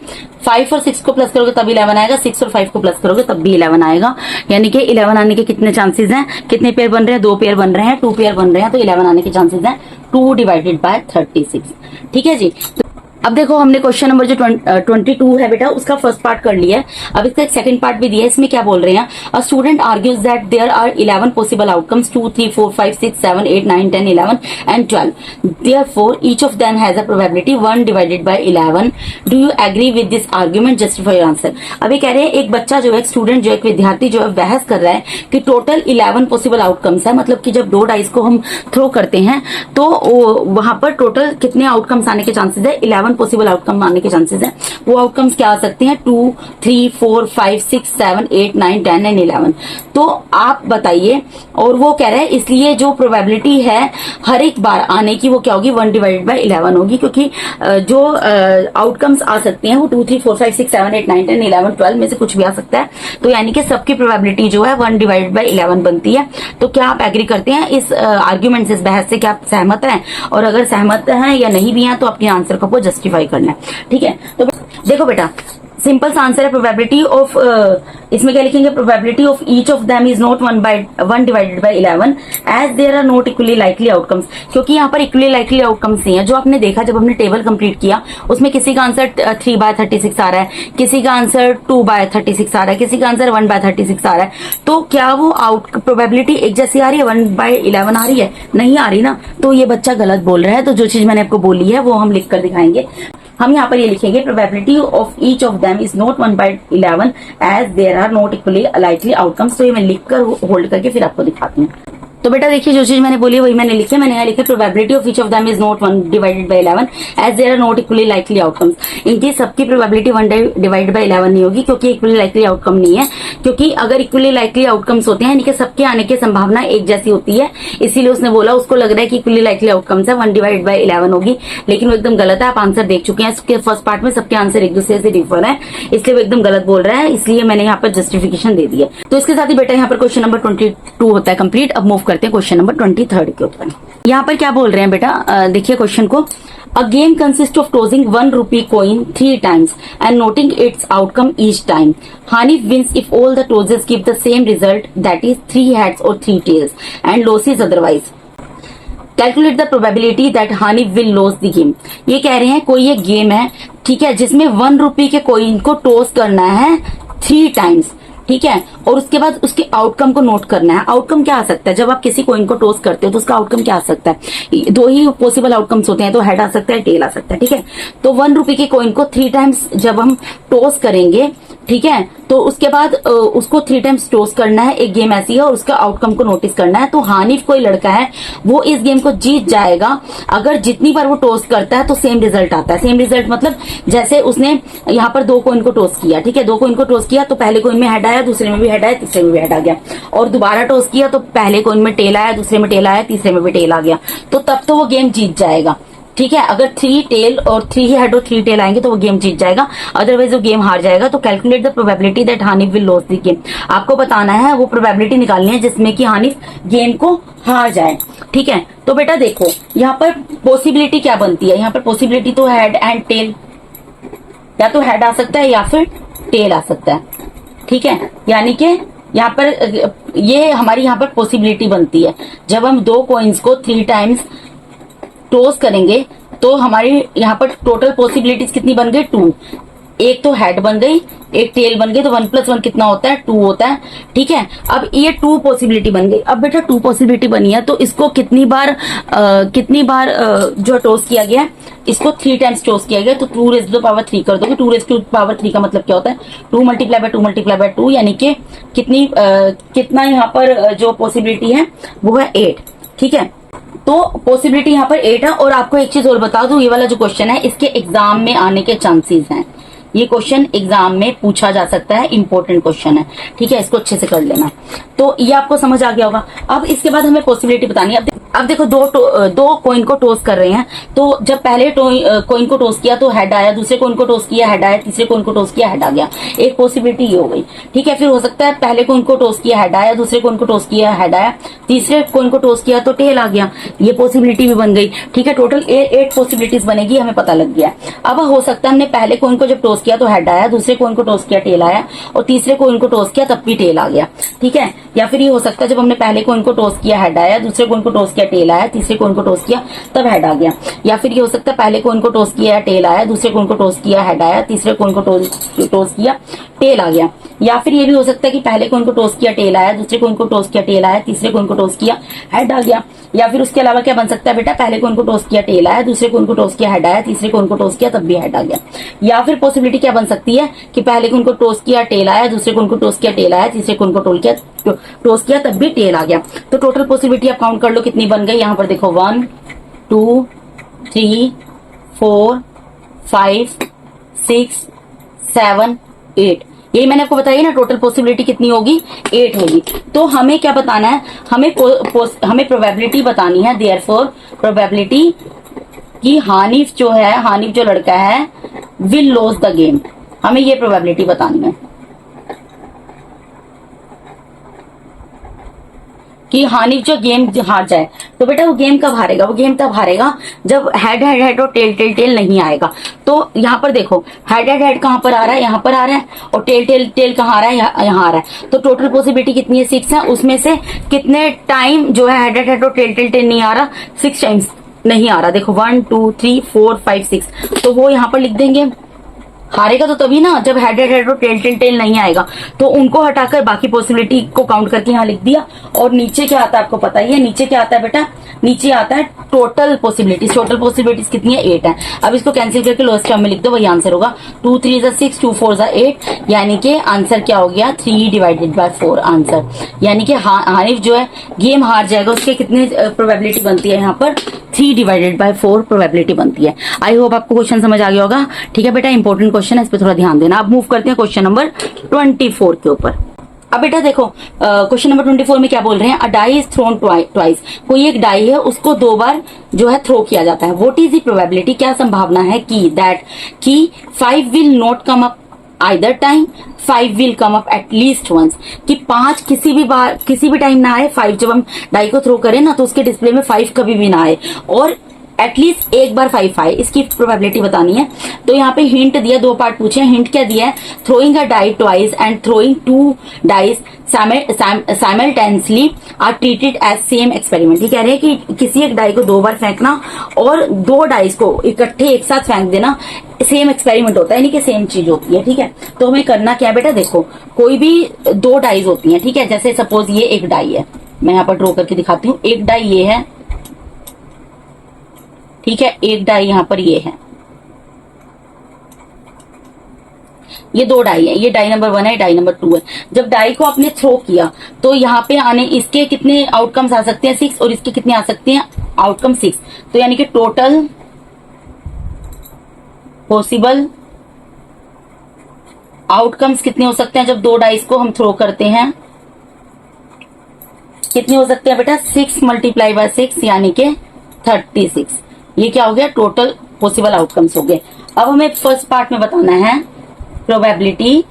5 और 6 को प्लस करोगे तब 11 आएगा, 6 और 5 को प्लस करोगे तब भी 11 आएगा। यानी कि 11 आने के कितने चांसेस हैं? कितने पेयर बन रहे हैं? 2 पेयर बन रहे हैं, 2 पेयर बन रहे हैं। तो 11 आने के चांसेस हैं 2 डिवाइडेड बाय 36। ठीक है जी। अब देखो हमने क्वेश्चन नंबर जो 22 है बेटा उसका फर्स्ट पार्ट कर लिया है। अब इसका एक सेकंड पार्ट भी दिया है। इसमें क्या बोल रहे हैं? A student argues that there are 11 possible outcomes 2 3 4 5 6 7 8 9 10 11 and 12। Therefore each of them has a probability 1 divided by 11। Do you agree with this argument? Justify your answer. अभी कह रहे हैं एक बच्चा जो है, एक स्टूडेंट जो है, एक विद्यार्थी जो है बहस कर रहा है कि टोटल 11 पॉसिबल आउटकम्स है। मतलब कि जब 2 डाइस को हम थ्रो करते हैं तो वहां पर टोटल कितने आउटकम्स आने के चांसेस है? 11 पॉसिबल आउटकम के चांसेस है। वो आउटकम्स क्या आ सकते हैं? 2 3 4 5 6 7 8 9 10 एंड 11। तो आप बताइए। और वो कह रहे हैं इसलिए जो प्रोबेबिलिटी है हर एक बार आने की वो क्या होगी? 1 डिवाइडेड बाय 11 होगी, क्योंकि जो आउटकम्स आ सकते हैं वो 2 3 4 5 6 7 8 9 10 11 12 में से कुछ भी आ सकता है। तो यानी कि सबकी प्रोबेबिलिटी जो है 1 डिवाइडेड बाय 11 बनती है। तो क्या आप एग्री करते हैं इस आर्ग्यूमेंट से, इस बहस से? क्या आप सहमत हैं? और अगर सहमत हैं या नहीं भी हैं तो अपने आंसर को जस्टिफाई करना है। ठीक है, तो देखो बेटा सिंपल सा आंसर है प्रोबेबिलिटी ऑफ, इसमें क्या लिखेंगे? Probability of each of them is not 1 divided by 11 as there are not equally likely outcomes. क्योंकि यहाँ पर इक्वली लाइकली आउटकम्स नहीं है। जो आपने देखा जब हमने टेबल कंप्लीट किया उसमें किसी का आंसर 3 बाय 36 आ रहा है, किसी का आंसर 2 बाय 36 आ रहा है, किसी का आंसर 1 बाय 36 आ रहा है। तो क्या वो प्रोबेबिलिटी एक जैसी आ रही है? 1 बाय 11 आ रही है? नहीं आ रही ना। तो ये बच्चा गलत बोल रहा है। तो जो चीज मैंने आपको बोली है वो हम लिख कर दिखाएंगे। हम यहाँ पर ये लिखेंगे probability of each of them is not 1 by 11 as there are not equally likely outcomes. तो ये मैं लिखकर होल्ड करके फिर आपको दिखाती हूँ। तो बेटा देखिए जो चीज मैंने बोली वही मैंने लिखी। मैंने यहाँ लिखा probability of each of them is not 1 divided by 11 as there are not equally likely outcomes. इनकी सबकी प्रोबेबिलिटी 1 डिवाइडेड बाय 11 नहीं होगी, क्योंकि इक्वली लाइकली आउटकम नहीं है। क्योंकि अगर इक्वली लाइकली आउटकम्स होते हैं इनके सबके आने की संभावना एक जैसी होती है, इसीलिए उसने बोला, उसको लग रहा है कि इक्वली लाइकली आउटकम्स है 1 डिवाइडेड बाय 11 होगी। लेकिन वो एकदम गलत है। आप आंसर देख चुके हैं, इसके फर्स्ट पार्ट में सबके आंसर एक दूसरे से डिफर है, इसलिए वो एकदम गलत बोल रहा है। इसलिए मैंने यहाँ पर जस्टिफिकेशन दे दी है। तो इसके साथ ही बेटा यहाँ पर क्वेश्चन नंबर 22 होता है कंप्लीट। अब मूव करते हैं क्वेश्चन नंबर 23 के ऊपर। यहाँ पर क्या बोल रहे हैं बेटा, देखिए क्वेश्चन को। A game consist of tossing 1 rupee coin 3 times and noting its outcome each time. Hanif wins if all the tosses give the same result, that is 3 heads or 3 tails, and loses otherwise. Calculate the probability that Hanif will lose the game. ये कह रहे हैं कोई एक game है, ठीक है, जिसमें 1 rupee के कोइन को टॉस करना है 3 times, ठीक है, और उसके बाद उसके आउटकम को नोट करना है। आउटकम क्या आ सकता है, जब आप किसी कॉइन को टॉस करते हो तो उसका आउटकम क्या आ सकता है, दो ही पॉसिबल आउटकम्स होते हैं, तो हेड आ सकता है, टेल आ सकता है। ठीक है, तो 1 रुपए के कॉइन को 3 टाइम्स जब हम टॉस करेंगे, ठीक है, तो उसके बाद उसको 3 टाइम्स टॉस करना है। एक गेम ऐसी है और उसका आउटकम को नोटिस करना है। तो हानिफ कोई लड़का है, वो इस गेम को जीत जाएगा अगर जितनी बार वो टॉस करता है तो सेम रिजल्ट आता है। सेम रिजल्ट मतलब जैसे उसने यहाँ पर 2 कॉइन को टॉस किया, ठीक है, 2 कॉइन को टॉस किया तो पहले कॉइन में हेड आया, दूसरे में भी हेड आया, तीसरे में भी हेड आ गया, और दोबारा टॉस किया तो पहले कॉइन में टेल आया, दूसरे में टेल आया, तीसरे में भी टेल आ गया, तो तब तो वो गेम जीत जाएगा। ठीक है, अगर 3 टेल और 3 ही हेड और 3 टेल आएंगे तो वो गेम जीत जाएगा, अदरवाइज वो गेम हार जाएगा। तो calculate the probability that Hanif will loss the game. आपको बताना है, वो प्रोबेबिलिटी निकालनी है जिसमें कि हानिफ गेम को हार जाए। ठीक है, तो बेटा देखो यहाँ पर पॉसिबिलिटी क्या बनती है, यहाँ पर पॉसिबिलिटी तो हेड एंड टेल, या तो हेड आ सकता है या फिर टेल आ सकता है। ठीक है, यानी कि यहाँ पर ये हमारी यहाँ पर पॉसिबिलिटी बनती है, जब हम 2 कॉइन्स को 3 टाइम्स टॉस करेंगे तो हमारी यहाँ पर टोटल पॉसिबिलिटीज कितनी बन गई, 2। एक तो हेड बन गई, एक टेल बन गई, तो 1 + 1 कितना होता है, 2 होता है। ठीक है, अब ये 2 पॉसिबिलिटी बन गई। अब बेटा 2 पॉसिबिलिटी बनी है तो इसको कितनी बार जो टॉस किया गया, इसको 3 टाइम्स टॉस किया गया, तो 2⁻³ कर दोगे। 2⁻³ का मतलब क्या होता है, 2 × 2 × 2, यानी कि कितना यहाँ पर जो पॉसिबिलिटी है वो है 8। ठीक है, तो पॉसिबिलिटी यहाँ पर 8 है। और आपको एक चीज और बता दूं, ये वाला जो क्वेश्चन है इसके एग्जाम में आने के चांसेस हैं। ये क्वेश्चन एग्जाम में पूछा जा सकता है, इंपॉर्टेंट क्वेश्चन है। ठीक है, इसको अच्छे से कर लेना। तो ये आपको समझ आ गया होगा। अब इसके बाद हमें पॉसिबिलिटी बतानी है। अब देखो 2 कॉइन को टॉस कर रहे हैं, तो जब पहले कॉइन को टॉस किया तो हेड आया, दूसरे कॉइन को टॉस किया हेड आया, तीसरे कॉइन को टॉस किया हेड आ गया। एक पॉसिबिलिटी ये हो गई। ठीक है, फिर हो सकता है पहले कॉइन को टॉस किया हेड आया, दूसरे कॉइन को टॉस किया हेड आया, तीसरे कॉइन को टॉस किया तो टेल आ गया। ये पॉसिबिलिटी भी बन गई। ठीक है, टोटल 8 पॉसिबिलिटीज बनेगी, हमें पता लग गया। अब हो सकता है हमने पहले कॉइन को जब टॉस किया तो हेड आया, दूसरे कॉइन को टॉस किया टेल आया, और तीसरे कॉइन को टॉस किया तब भी टेल आ गया। ठीक है, या फिर ये हो सकता है जब हमने पहले कॉइन को टॉस किया हेड आया, दूसरे कॉइन को टॉस किया टेल आया, तीसरे कॉइन को टॉस किया तब हेड आ गया। या फिर ये हो सकता है पहले कॉइन को टॉस किया टेल आया, दूसरे कॉइन को टॉस किया हेड आया, तीसरे कॉइन को टॉस किया टेल आ गया। या फिर ये भी हो सकता है कि पहले कॉइन को टॉस किया टेल आया, दूसरे कॉइन को टॉस किया टेल आया, तीसरे कॉइन को टॉस किया हेड आ गया। या फिर उसके अलावा क्या बन सकता है बेटा, पहले कॉइन को टॉस किया टेल आया, दूसरे कॉइन को टॉस किया हेड आया, तीसरे कॉइन को टॉस किया तब भी हेड आ गया। या फिर पॉसिबिलिटी क्या बन सकती है कि पहले कॉइन को टॉस किया टेल आया, दूसरे कॉइन को टॉस किया टेल आया, तीसरे कॉइन को टॉस किया तब भी टेल आ गया। तो टोटल पॉसिबिलिटी आप काउंट कर लो कितनी बन गई। यहाँ पर देखो 1 2 3 4 5 6 7 8, यही मैंने आपको बताया ना, टोटल पॉसिबिलिटी कितनी होगी, 8 होगी। तो हमें क्या बताना है, हमें प्रोबेबिलिटी बतानी है। देयरफॉर प्रोबेबिलिटी कि हानिफ जो लड़का है विल लॉस द गेम, हमें ये प्रोबेबिलिटी बतानी है कि हानिफ जो गेम हार जाए। तो बेटा वो गेम कब हारेगा, वो गेम तब हारेगा जब हेड और टेल नहीं आएगा। तो यहाँ पर देखो हेड कहाँ पर आ रहा है, यहाँ पर आ रहा है, और टेल कहाँ आ रहा है, यहाँ आ रहा है। तो टोटल पॉसिबिलिटी कितनी है, 6 है। उसमें से कितने टाइम जो है हेड और टेल नहीं आ रहा, 6 टाइम्स नहीं आ रहा। देखो 1 2 3 4 5 6, तो वो यहाँ पर लिख देंगे। हारेगा तो तभी ना जब हेड और टेल नहीं आएगा। तो उनको हटाकर बाकी पॉसिबिलिटी को काउंट करके यहाँ लिख दिया। और नीचे क्या आता है आपको पता ही है, नीचे क्या आता है बेटा, नीचे आता है टोटल पॉसिबिलिटीज। टोटल पॉसिबिलिटीज कितनी है, 8 है। अब इसको कैंसिल करके लोएस्ट टर्म में लिख दो, वही आंसर होगा। 2 3 = 6, 2 4 = 8, यानी कि आंसर क्या हो गया, 3/4 आंसर। यानी कि हानिफ जो है गेम हार जाएगा, उसके कितने प्रोबेबिलिटी बनती है, यहाँ पर 3/4 प्रोबेबिलिटी बनती है। आई होप आपको क्वेश्चन समझ आ गया होगा। ठीक है बेटा, इंपॉर्टेंट क्वेश्चन है, इस पर थोड़ा ध्यान देना। अब मूव करते हैं क्वेश्चन नंबर 24 के ऊपर। अब बेटा देखो क्वेश्चन नंबर 24 में क्या बोल रहे हैं, अ डाई इज थ्रोन ट्वाइस। कोई एक डाई है, उसको 2 बार जो है थ्रो किया जाता है। व्हाट इज द प्रोबेबिलिटी, क्या संभावना है कि 5 will not come up either time, 5 will come up at least once, कि 5 किसी भी टाइम ना आए। 5 जब हम डाई को थ्रो करें ना तो उसके डिस्प्ले में 5 कभी भी ना आए, और एटलीस्ट एक बार 5 आए, इसकी प्रोबेबिलिटी बतानी है। तो यहाँ पे हिंट दिया, 2 पार्ट पूछे हैं। हिंट क्या दिया है? Throwing a die twice and throwing 2 dice simultaneously are treated as same experiment. ये कह रहे हैं कि किसी एक डाई को 2 बार फेंकना और 2 डाइस को इकट्ठे एक साथ फेंक देना सेम एक्सपेरिमेंट होता है, यानी कि सेम चीज होती है। ठीक है, तो हमें करना क्या है बेटा, देखो कोई भी 2 डाइज होती हैं, ठीक है, जैसे सपोज ये एक डाई है, मैं यहाँ पर ड्रॉ करके दिखाती हूँ। एक डाई ये है, ठीक है, एक डाई यहां पर ये है, ये 2 डाई है, ये डाई नंबर 1 है, डाई नंबर 2 है। जब डाई को आपने थ्रो किया तो यहाँ पे आने इसके कितने आउटकम्स आ सकते हैं? 6, और इसके कितने आ सकते हैं? आउटकम 6। तो यानी कि टोटल पॉसिबल आउटकम्स कितने हो सकते हैं जब 2 डाइस को हम थ्रो करते हैं? कितने हो सकते हैं बेटा? 6 मल्टीप्लाई बाय 6 यानी कि 36। ये क्या हो गया? टोटल पॉसिबल आउटकम्स हो गए। अब हमें फर्स्ट पार्ट में बताना है probability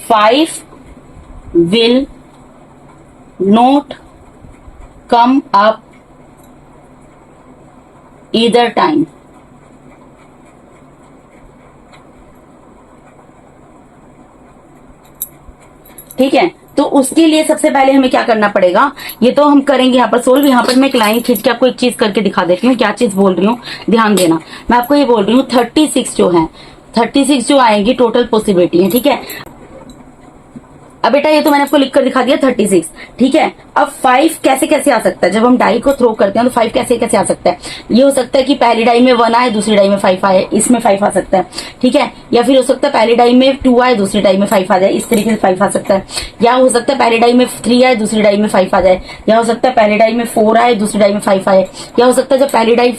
5 will not come up either time. ठीक है, तो उसके लिए सबसे पहले हमें क्या करना पड़ेगा, ये तो हम करेंगे यहाँ पर सोल्व। यहाँ पर मैं एक लाइन खींच के आपको एक चीज करके दिखा देती हूँ, क्या चीज बोल रही हूँ ध्यान देना। मैं आपको ये बोल रही हूँ 36 जो है, 36 जो आएंगी टोटल पॉसिबिलिटी है। ठीक है, अब बेटा ये तो मैंने आपको लिख कर दिखा दिया 36। ठीक है, अब 5 कैसे कैसे आ सकता है? जब हम डाई को थ्रो करते हैं तो 5 कैसे कैसे आ सकता है? ये हो सकता है कि पहली डाई में 1 आए, दूसरी डाई में 5 आए, इसमें 5 आ सकता है। ठीक है, या फिर हो सकता है पहली डाई में 2 आए, दूसरी डाई में 5 आ जाए, इस तरीके से 5 आ सकता है। या हो सकता है पहली डाई में 3 आए, दूसरी डाई में 5 आ जाए। या हो सकता है पहली डाई में 4 आए, दूसरी डाई में 5 आए। या हो सकता है जब पहली डाई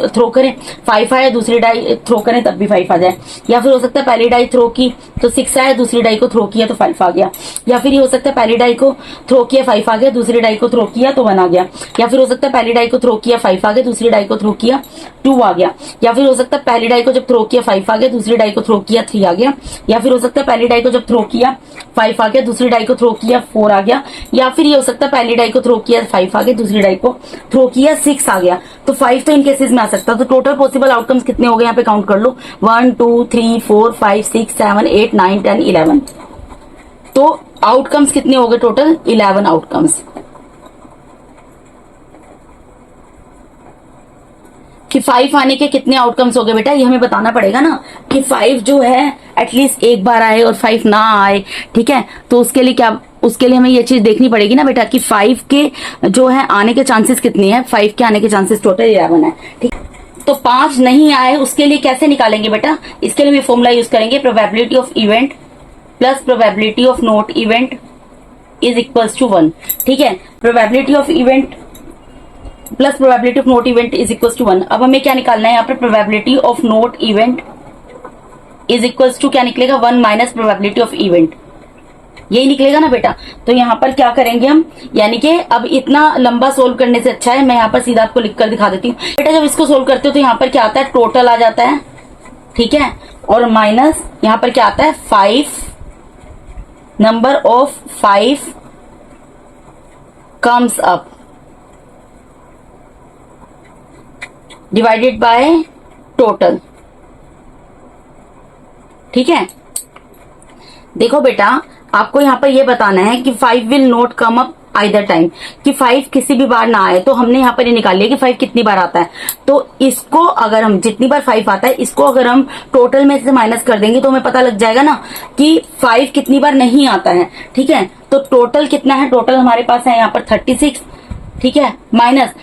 थ्रो करें 5 आए, दूसरी डाई थ्रो करें तब भी 5 आ जाए। या फिर हो सकता है पहली डाई थ्रो की तो 6 आए, दूसरी डाई को थ्रो किया तो 5 आ गया। या फिर ये हो सकता है पहली डाई को थ्रो किया 5 आ गया, दूसरी डाई को थ्रो किया तो 1 आ गया। या फिर हो सकता है पहली डाई को थ्रो किया 5 आ गया, दूसरी डाई को थ्रो किया 2 आ गया। या फिर हो सकता है पहली डाई को जब थ्रो किया 5 आ गया, दूसरी डाई को थ्रो किया 3 आ गया। या फिर हो सकता है पहली डाई को जब थ्रो किया 5 आ गया, दूसरी डाई को थ्रो किया 4 आ गया। या फिर ये हो सकता है पहली डाई को थ्रो किया 5 आ गया, दूसरी डाई को थ्रो किया 6 आ गया। तो 5 तो इन केसेस में आ सकता है। तो टोटल पॉसिबल आउटकम्स कितने हो गए यहाँ पे काउंट कर लो, 1 2 3 4 5 6 7 8 9 10 11। तो आउटकम्स कितने हो गए टोटल? 11 आउटकम्स। कि 5 आने के कितने आउटकम्स हो गए बेटा, ये हमें बताना पड़ेगा ना कि 5 जो है एटलीस्ट एक बार आए और 5 ना आए। ठीक है, तो उसके लिए क्या, उसके लिए हमें ये चीज देखनी पड़ेगी ना बेटा कि 5 के जो है आने के चांसेस कितने हैं। 5 के आने के चांसेस टोटल 11 है। ठीक, तो 5 नहीं आए उसके लिए कैसे निकालेंगे बेटा? इसके लिए भी फॉर्मूला यूज करेंगे, probability of event plus probability of not event is equals to 1। ठीक है, probability of event plus probability of not event is equals to 1। अब हमें क्या निकालना है यहाँ पर? Probability of not event is equals to क्या निकलेगा? 1 माइनस प्रोबेबिलिटी ऑफ इवेंट, यही निकलेगा ना बेटा। तो यहाँ पर क्या करेंगे हम, यानी कि अब इतना लंबा सोल्व करने से अच्छा है मैं यहाँ पर सीधा आपको लिख कर दिखा देती हूँ बेटा। जब इसको सोल्व करते हो तो यहाँ पर क्या आता है? टोटल आ जाता है। ठीक है, और माइनस यहाँ पर क्या आता है? 5 number of 5 comes up divided by total. ठीक है, देखो बेटा आपको यहां पर ये बताना है कि 5 will not come up either time, कि 5 किसी भी बार ना आए। तो हमने यहाँ पर ये निकाल लिया कि 5 कितनी बार आता है। तो इसको अगर हम जितनी बार 5 आता है इसको अगर हम टोटल में से माइनस कर देंगे तो हमें पता लग जाएगा ना कि 5 कितनी बार नहीं आता है। ठीक है, तो टोटल कितना है? टोटल हमारे पास है यहाँ पर 36। ठीक है, माइनस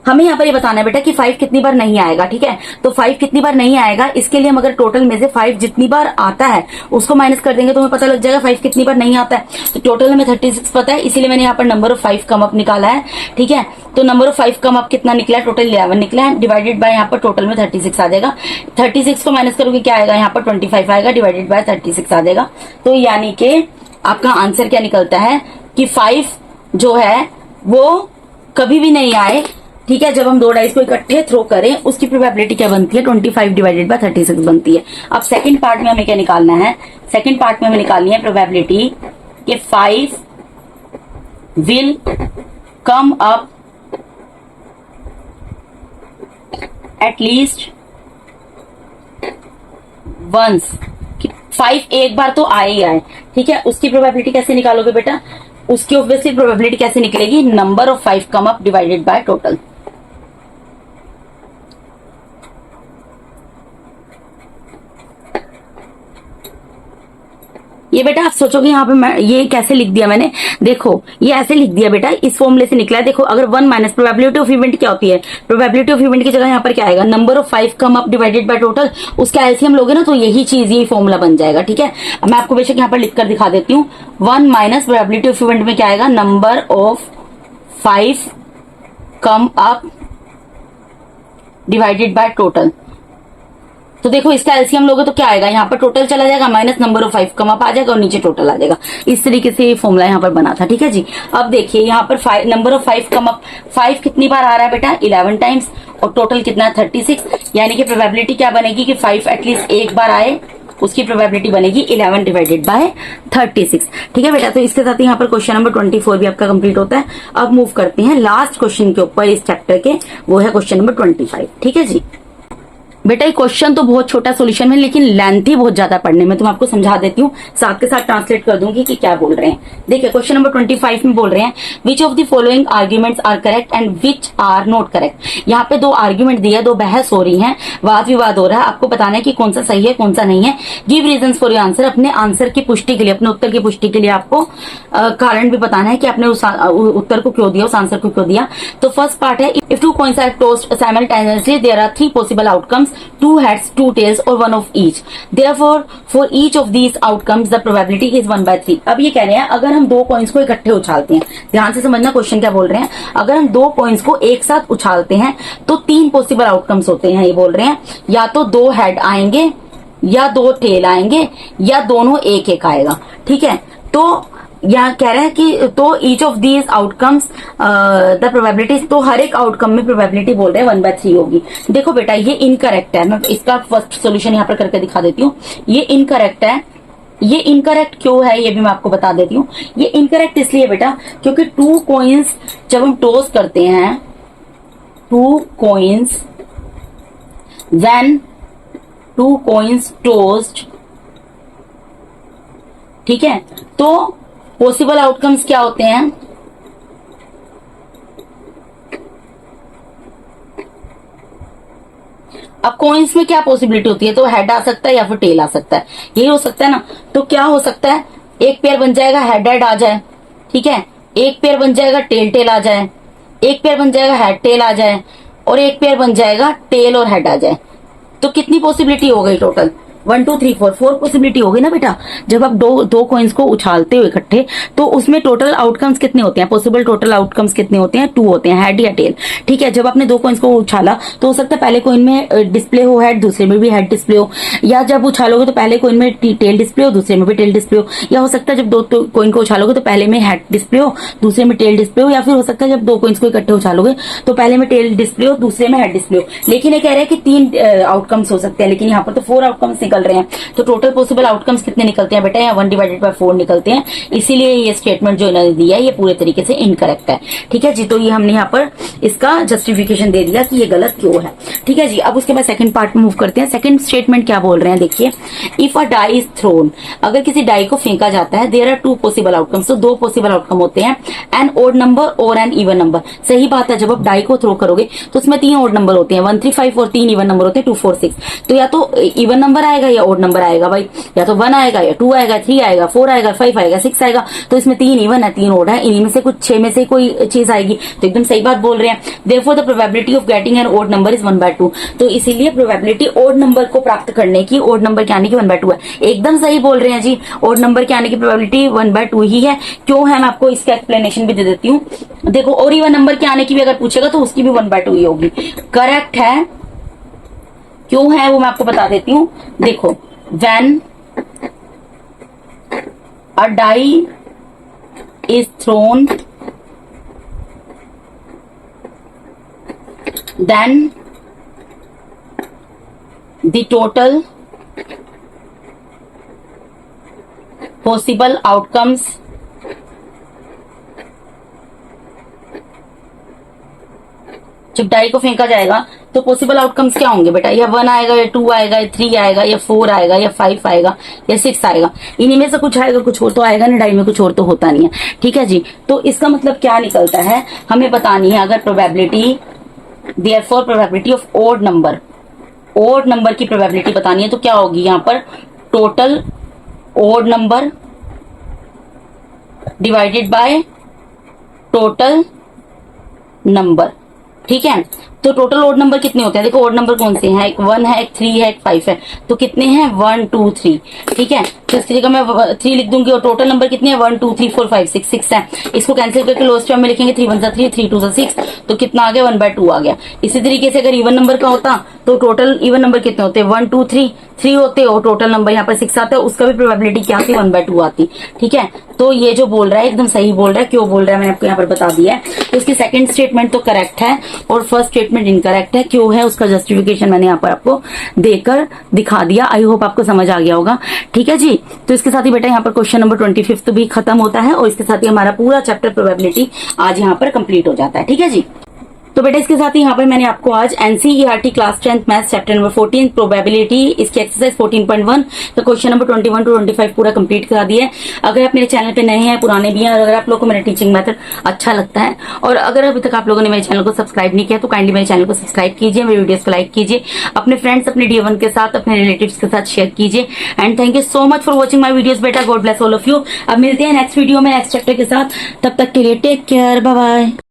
हमें यहाँ पर ये बताना है बेटा कि 5 कितनी बार नहीं आएगा। ठीक है, तो 5 कितनी बार नहीं आएगा इसके लिए हम अगर टोटल में से 5 जितनी बार आता है उसको माइनस कर देंगे तो हमें पता लग जाएगा 5 कितनी बार नहीं आता है। तो टोटल हमें 36 पता है, इसीलिए मैंने यहाँ पर नंबर ऑफ 5 कम अप निकाला है। ठीक है, तो नंबर ऑफ 5 कम अप कितना निकला है? टोटल 11 निकला है, डिवाइडेड बाय यहाँ पर टोटल में 36 आ जाएगा। 36 को माइनस करोगे क्या आएगा? यहाँ पर 25 आएगा, डिवाइडेड बाय 36 आ जाएगा। तो यानी कि आपका आंसर क्या निकलता है कि 5 जो है वो कभी भी नहीं आए। ठीक है, जब हम 2 डाइस को इकट्ठे थ्रो करें उसकी प्रोबेबिलिटी क्या बनती है? 25 डिवाइडेड बाय 36 बनती है। अब सेकंड पार्ट में हमें क्या निकालना है? सेकंड पार्ट में हमें निकालनी है प्रोबेबिलिटी कि 5 will come up at least once, 5 एक बार तो आए ही आए, ठीक है। उसकी प्रोबेबिलिटी कैसे निकालोगे बेटा, उसकी ऑब्वियसली प्रोबेबिलिटी कैसे निकलेगी, number of 5 come up divided by total. ये बेटा आप सोचोगे यहाँ पे मैं ये कैसे लिख दिया मैंने, देखो ये ऐसे लिख दिया बेटा, इस फॉर्मूले से निकला है। देखो अगर 1 माइनस प्रोबेबिलिटी ऑफ इवेंट क्या होती है, प्रोबेबिलिटी ऑफ इवेंट की जगह यहाँ पर क्या आएगा, number of 5 come up divided by total, उसका एलसीएम लोगे ना तो यही चीज, यही फॉर्मूला बन जाएगा, ठीक है। अब मैं आपको बेशक यहाँ पर लिखकर दिखा देती हूँ। 1 माइनस प्रोबेबिलिटी ऑफ इवेंट में क्या आएगा, number of 5 come up divided by total. तो देखो इसका एलसीएम लोगे तो क्या आएगा, यहाँ पर टोटल चला जाएगा minus number of 5 come up आ जाएगा और नीचे टोटल आ जाएगा। इस तरीके से ये फॉर्मूला यहाँ पर बना था, ठीक है जी। अब देखिए यहाँ पर नंबर ऑफ 5 कम अप, 5 कितनी बार आ रहा है बेटा, 11 टाइम्स, और टोटल कितना 36, यानी कि प्रोबेबिलिटी क्या बनेगी कि 5 एटलीस्ट एक बार आए, उसकी प्रोबेबिलिटी बनेगी 11 डिवाइडेड बाय 36, ठीक है बेटा। तो इसके साथ यहाँ पर क्वेश्चन नंबर 24 भी आपका कंप्लीट होता है। अब मूव करते हैं लास्ट क्वेश्चन के ऊपर इस चैप्टर के, वो है क्वेश्चन नंबर 25, ठीक है जी। बेटा ये क्वेश्चन तो बहुत छोटा सॉल्यूशन है लेकिन लेंथी बहुत ज्यादा पढ़ने में, तो मैं आपको समझा देती हूँ, साथ के साथ ट्रांसलेट कर दूंगी कि क्या बोल रहे हैं। देखिए क्वेश्चन नंबर 25 में बोल रहे हैं which of the following arguments are correct and which are not correct. यहाँ पे 2 आर्ग्यूमेंट दिया, 2 बहस हो रही है, वाद विवाद हो रहा है, आपको बताना है कि कौन सा सही है कौन सा नहीं है। Give reason for your answer, अपने आंसर की पुष्टि के लिए, अपने उत्तर की पुष्टि के लिए आपको कारण भी बताना है कि आपने उस उत्तर को क्यों दिया, उस आंसर को क्यों दिया। तो फर्स्ट पार्ट है, if 2 coins are tossed simultaneously there are 3 possible outcomes, 2 heads, 2 tails और 1 of each. Therefore, for each of these outcomes the probability is 1/3. अब ये कह रहे हैं अगर हम 2 कॉइन्स को इकट्ठे उछालते हैं, ध्यान से समझना क्वेश्चन क्या बोल रहे हैं, अगर हम 2 कॉइन्स को एक साथ उछालते हैं तो 3 पॉसिबल आउटकम्स होते हैं। ये बोल रहे हैं या तो 2 हेड आएंगे या 2 टेल आएंगे या दोनों एक एक आएगा, ठीक है। तो यहाँ कह रहे हैं कि तो each of these outcomes the probability, तो हर एक आउटकम में प्रोबेबिलिटी बोल रहे हैं 1/3 होगी। देखो बेटा ये इनकरेक्ट है, मैं इसका फर्स्ट सॉल्यूशन यहाँ पर करके दिखा देती हूँ। ये इनकरेक्ट है, ये इनकरेक्ट क्यों है ये भी मैं आपको बता देती हूँ। ये इनकरेक्ट इसलिए बेटा क्योंकि 2 कॉइन्स जब हम टॉस करते हैं, 2 कॉइन्स व्हेन 2 कॉइन्स टॉस्ड, ठीक है, तो पॉसिबल आउटकम्स क्या होते हैं, अब कॉइन्स में क्या पॉसिबिलिटी होती है, तो हेड आ सकता है या फिर टेल आ सकता है, यही हो सकता है ना। तो क्या हो सकता है, एक पेयर बन जाएगा हेड हेड आ जाए, ठीक है, एक पेयर बन जाएगा टेल टेल आ जाए, एक पेयर बन जाएगा हेड टेल आ जाए, और एक पेयर बन जाएगा टेल और हेड आ जाए। तो कितनी पॉसिबिलिटी हो गई टोटल, 1 2 3 4 पॉसिबिलिटी हो गई ना बेटा। जब आप दो कॉइन्स को उछालते हो इकट्ठे तो उसमें टोटल आउटकम्स कितने होते हैं, पॉसिबल टोटल आउटकम्स कितने होते हैं, 2 होते हैं, हेड या टेल, ठीक है। जब आपने 2 कॉइन्स को उछाला तो हो सकता है पहले कॉइन में डिस्प्ले हो हेड, दूसरे में भी हेड डिस्प्ले हो, या जब उछालोगे तो पहले कॉइन में टेल डिस्प्ले हो, दूसरे में भी टेल डिस्प्ले हो, या हो सकता है जब 2 कॉइन को उछालोगे तो पहले में हेड डिस्प्ले हो, दूसरे में टेल डिस्प्ले हो, या फिर हो सकता है जब 2 कॉइन्स को इकट्ठे उछालोगे तो पहले में टेल डिस्प्ले हो, दूसरे में हेड डिस्प्ले हो। लेकिन ये कह रहे हैं कि 3 आउटकम्स हो सकते हैं, लेकिन यहाँ पर तो 4 आउटकम्स निकल रहे हैं। तो टोटल पॉसिबल आउटकम्स कितने निकलते हैं बेटा, यहाँ 1/4 निकलते हैं। इसीलिए ये स्टेटमेंट जो इन्होंने दिया है ये पूरे तरीके से इनकरेक्ट है, ठीक है जी। तो ये हमने यहाँ पर इसका जस्टिफिकेशन दे दिया कि ये गलत क्यों है, ठीक है जी। अब उसके बाद सेकंड पार्ट में मूव करते हैं। सेकंड स्टेटमेंट क्या बोल रहे हैं, देखिए, if a die is thrown, अगर किसी डाई को फेंका जाता है, देयर आर 2 पॉसिबल आउटकम्स, तो 2 पॉसिबल आउटकम होते हैं, एन ओड नंबर और एन इवन नंबर। सही बात है, जब आप डाई को थ्रो करोगे तो उसमें 3 ओड नंबर होते हैं, 1 3 5, और 3 इवन नंबर होते हैं 2 4 6। तो या तो इवन नंबर आएगा या ओड नंबर आएगा भाई, या तो 1 आएगा या 2 आएगा, 3 आएगा, 4 आएगा, 5 आएगा, 6 आएगा। तो इसमें 3 इवन है, 3 ओड है, इन्हीं में से कुछ 6 में से कोई चीज आएगी। तो एकदम सही बात बोल रहे हैं। Therefore the probability of getting an odd number is 1/2। तो इसीलिए प्रोबेबिलिटी ओड नंबर को प्राप्त करने की, ओड नंबर के आने की 1/2 है। एकदम सही बोल रहे हैं जी, ओड नंबर के आने की प्रोबेबिलिटी 1/2 ही है। क्यों है मैं आपको इसका एक्सप्लेनेशन भी दे देती हूँ। देखो, और इवन नंबर के आने की भी अगर पूछेगा तो उसकी भी 1/2 ही होगी। करेक्ट है, क्यों है वो मैं आपको बता देती हूँ। देखो, when a die is thrown, then the total possible outcomes जब डाई को फेंका जाएगा तो पॉसिबल आउटकम्स क्या होंगे बेटा, या 1 आएगा, या 2 आएगा, या 3 आएगा, या 4 आएगा, या 5 आएगा, या 6 आएगा। इन्हीं में से कुछ आएगा, कुछ और तो आएगा नहीं, डाई में कुछ और तो होता नहीं है। ठीक है जी, तो इसका मतलब क्या निकलता है, हमें बतानी है अगर probability, therefore probability of odd number, odd number की प्रोबेबिलिटी बतानी है, तो क्या होगी यहाँ पर, total odd number divided by total number. ठीक है, तो टोटल ओड नंबर कितने होते हैं, देखो ओड नंबर कौन से हैं, एक 1 है, एक 3 है, एक 5 है, तो कितने हैं 1 2 3। ठीक है, तो इसकी जगह मैं 3 लिख दूंगी और टोटल नंबर कितने हैं 1 2 3 4 5 6 6 है। इसको कैंसिल करके लोएस्ट टर्म में लिखेंगे 3 1 3 3 2 6, तो कितना आ गया 1/2 आ गया। इसी तरीके से अगर इवन नंबर का होता तो टोटल इवन नंबर कितने होते 1 2 3 होते और टोटल नंबर यहाँ पर 6 आता है, उसका भी प्रोबेबिलिटी क्या आती 1/2 आती। ठीक है, तो ये जो बोल रहा है एकदम सही बोल रहा है, क्यों बोल रहा है मैंने आपको यहाँ पर बता दिया है। तो इसकी सेकंड स्टेटमेंट तो करेक्ट है और फर्स्ट स्टेटमेंट इनकरेक्ट है, क्यों है उसका जस्टिफिकेशन मैंने यहाँ पर आपको देकर दिखा दिया। आई होप आपको समझ आ गया होगा। ठीक है जी, तो इसके साथ ही बेटा यहाँ पर क्वेश्चन नंबर 25 भी खत्म होता है और इसके साथ ही हमारा पूरा चैप्टर प्रोबेबिलिटी आज यहाँ पर कंप्लीट हो जाता है। ठीक है जी, तो बेटा इसके साथ ही यहाँ पर मैंने आपको आज NCERT class 10th maths chapter number 14 probability इसकी एक्सरसाइज 14.1 का क्वेश्चन नंबर 21 to 25 पूरा कंप्लीट करा दिया है। अगर आप मेरे चैनल पे नए हैं, पुराने भी हैं, और अगर आप लोगों को मेरा टीचिंग मेथड अच्छा लगता है और अगर अभी तक आप लोगों ने मेरे चैनल को सब्सक्राइब नहीं किया तो काइंडली मेरे चैनल को सब्सक्राइब कीजिए, मेरे वीडियोस को लाइक कीजिए, अपने फ्रेंड्स, अपने डियर वन के साथ, अपने रिलेटिव्स के साथ शेयर कीजिए। And thank you so much for watching my videos बेटा। God bless all of you. अब मिलते हैं नेक्स्ट वीडियो में नेक्स्ट चैप्टर के साथ, तब तक के लिए टेक केयर, बाय बाय।